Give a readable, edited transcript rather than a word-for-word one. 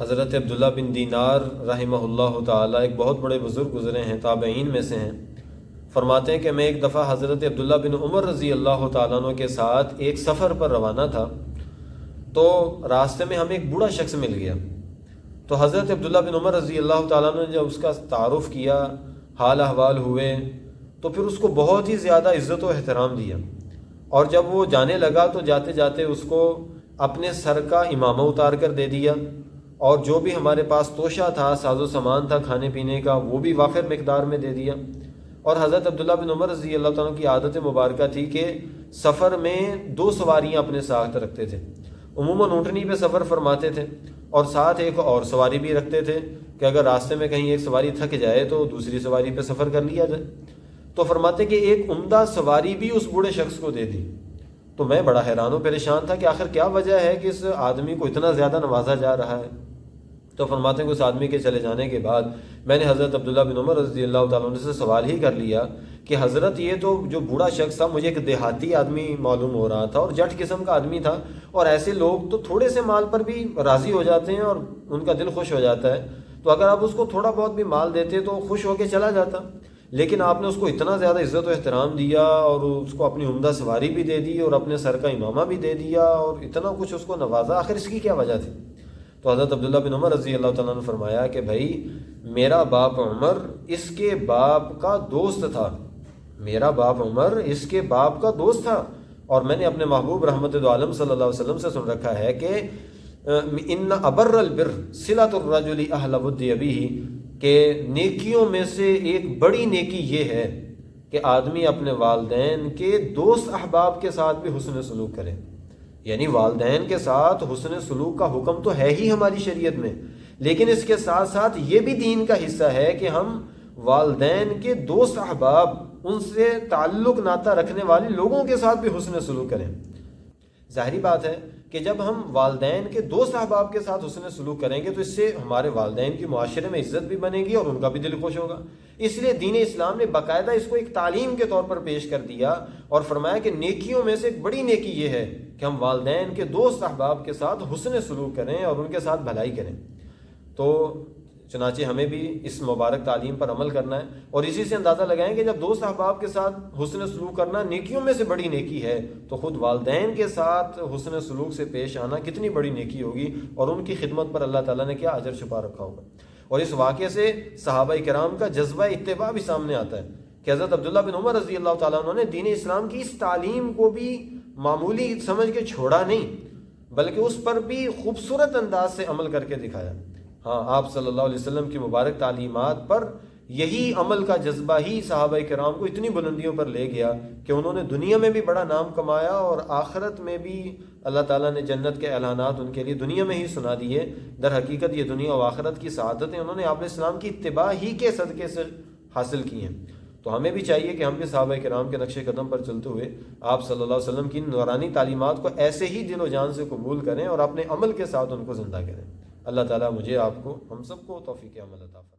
حضرت عبداللہ بن دینار رحمہ اللہ تعالیٰ ایک بہت بڑے بزرگ گزرے ہیں، تابعین میں سے ہیں۔ فرماتے ہیں کہ میں ایک دفعہ حضرت عبداللہ بن عمر رضی اللہ تعالیٰ عنہ کے ساتھ ایک سفر پر روانہ تھا، تو راستے میں ہمیں ایک بوڑھا شخص مل گیا۔ تو حضرت عبداللہ بن عمر رضی اللہ تعالیٰ عنہ نے جب اس کا تعارف کیا، حال احوال ہوئے، تو پھر اس کو بہت ہی زیادہ عزت و احترام دیا، اور جب وہ جانے لگا تو جاتے جاتے اس کو اپنے سر کا امامہ اتار کر دے دیا، اور جو بھی ہمارے پاس توشہ تھا، ساز و سامان تھا کھانے پینے کا، وہ بھی وافر مقدار میں دے دیا۔ اور حضرت عبداللہ بن عمر رضی اللہ تعالیٰ کی عادت مبارکہ تھی کہ سفر میں 2 سواریاں اپنے ساتھ رکھتے تھے۔ عموماً اونٹنی پہ سفر فرماتے تھے، اور ساتھ ایک اور سواری بھی رکھتے تھے کہ اگر راستے میں کہیں ایک سواری تھک جائے تو دوسری سواری پہ سفر کر لیا جائے۔ تو فرماتے کہ ایک عمدہ سواری بھی اس بوڑھے شخص کو دے دی۔ تو میں بڑا حیران و پریشان تھا کہ آخر کیا وجہ ہے کہ اس آدمی کو اتنا زیادہ نوازا جا رہا ہے۔ تو فرماتے ہیں کہ اس آدمی کے چلے جانے کے بعد میں نے حضرت عبداللہ بن عمر رضی اللہ تعالیٰ عنہ سے سوال ہی کر لیا کہ حضرت یہ تو جو بوڑھا شخص تھا مجھے ایک دیہاتی آدمی معلوم ہو رہا تھا اور جٹ قسم کا آدمی تھا، اور ایسے لوگ تو تھوڑے سے مال پر بھی راضی ہو جاتے ہیں اور ان کا دل خوش ہو جاتا ہے، تو اگر آپ اس کو تھوڑا بہت بھی مال دیتے تو خوش ہو کے چلا جاتا، لیکن آپ نے اس کو اتنا زیادہ عزت و احترام دیا اور اس کو اپنی عمدہ سواری بھی دے دی اور اپنے سر کا امامہ بھی دے دیا اور اتنا کچھ اس کو نوازا، آخر اس کی کیا وجہ تھی؟ تو حضرت عبداللہ بن عمر رضی اللہ تعالیٰ نے فرمایا کہ بھائی میرا باپ عمر اس کے باپ کا دوست تھا، میرا باپ عمر اس کے باپ کا دوست تھا، اور میں نے اپنے محبوب رحمت دو عالم صلی اللہ علیہ وسلم سے سن رکھا ہے کہ ان ابر البر صلۃ الرجل اہل ود ابیہ، کہ نیکیوں میں سے ایک بڑی نیکی یہ ہے کہ آدمی اپنے والدین کے دوست احباب کے ساتھ بھی حسن سلوک کرے۔ یعنی والدین کے ساتھ حسن سلوک کا حکم تو ہے ہی ہماری شریعت میں، لیکن اس کے ساتھ ساتھ یہ بھی دین کا حصہ ہے کہ ہم والدین کے دوست احباب، ان سے تعلق ناطہ رکھنے والے لوگوں کے ساتھ بھی حسن سلوک کریں۔ ظاہری بات ہے کہ جب ہم والدین کے دوست احباب کے ساتھ حسن سلوک کریں گے تو اس سے ہمارے والدین کی معاشرے میں عزت بھی بنے گی اور ان کا بھی دل خوش ہوگا۔ اس لیے دین اسلام نے باقاعدہ اس کو ایک تعلیم کے طور پر پیش کر دیا اور فرمایا کہ نیکیوں میں سے ایک بڑی نیکی یہ ہے کہ ہم والدین کے دوست احباب کے ساتھ حسن سلوک کریں اور ان کے ساتھ بھلائی کریں۔ تو چنانچہ ہمیں بھی اس مبارک تعلیم پر عمل کرنا ہے، اور اسی سے اندازہ لگائیں کہ جب دوست احباب کے ساتھ حسن سلوک کرنا نیکیوں میں سے بڑی نیکی ہے، تو خود والدین کے ساتھ حسن سلوک سے پیش آنا کتنی بڑی نیکی ہوگی، اور ان کی خدمت پر اللہ تعالیٰ نے کیا اجر چھپا رکھا ہوگا۔ اور اس واقعے سے صحابہ کرام کا جذبہ اتباع بھی سامنے آتا ہے کہ حضرت عبداللہ بن عمر رضی اللہ تعالیٰ عنہ نے دین اسلام کی اس تعلیم کو بھی معمولی سمجھ کے چھوڑا نہیں، بلکہ اس پر بھی خوبصورت انداز سے عمل کر کے دکھایا۔ ہاں، آپ صلی اللہ علیہ وسلم کی مبارک تعلیمات پر یہی عمل کا جذبہ ہی صحابہ کرام کو اتنی بلندیوں پر لے گیا کہ انہوں نے دنیا میں بھی بڑا نام کمایا اور آخرت میں بھی اللہ تعالیٰ نے جنت کے اعلانات ان کے لیے دنیا میں ہی سنا دیے۔ در حقیقت یہ دنیا و آخرت کی سعادتیں انہوں نے آپ علیہ السلام کی اتباع ہی کے صدقے سے حاصل کی ہیں۔ تو ہمیں بھی چاہیے کہ ہم بھی صحابہ کرام کے نقش قدم پر چلتے ہوئے آپ صلی اللہ علیہ وسلم کی نورانی تعلیمات کو ایسے ہی دل و جان سے قبول کریں اور اپنے عمل کے ساتھ ان کو زندہ کریں۔ اللہ تعالیٰ مجھے، آپ کو، ہم سب کو توفیق عمل عطا فرمائے۔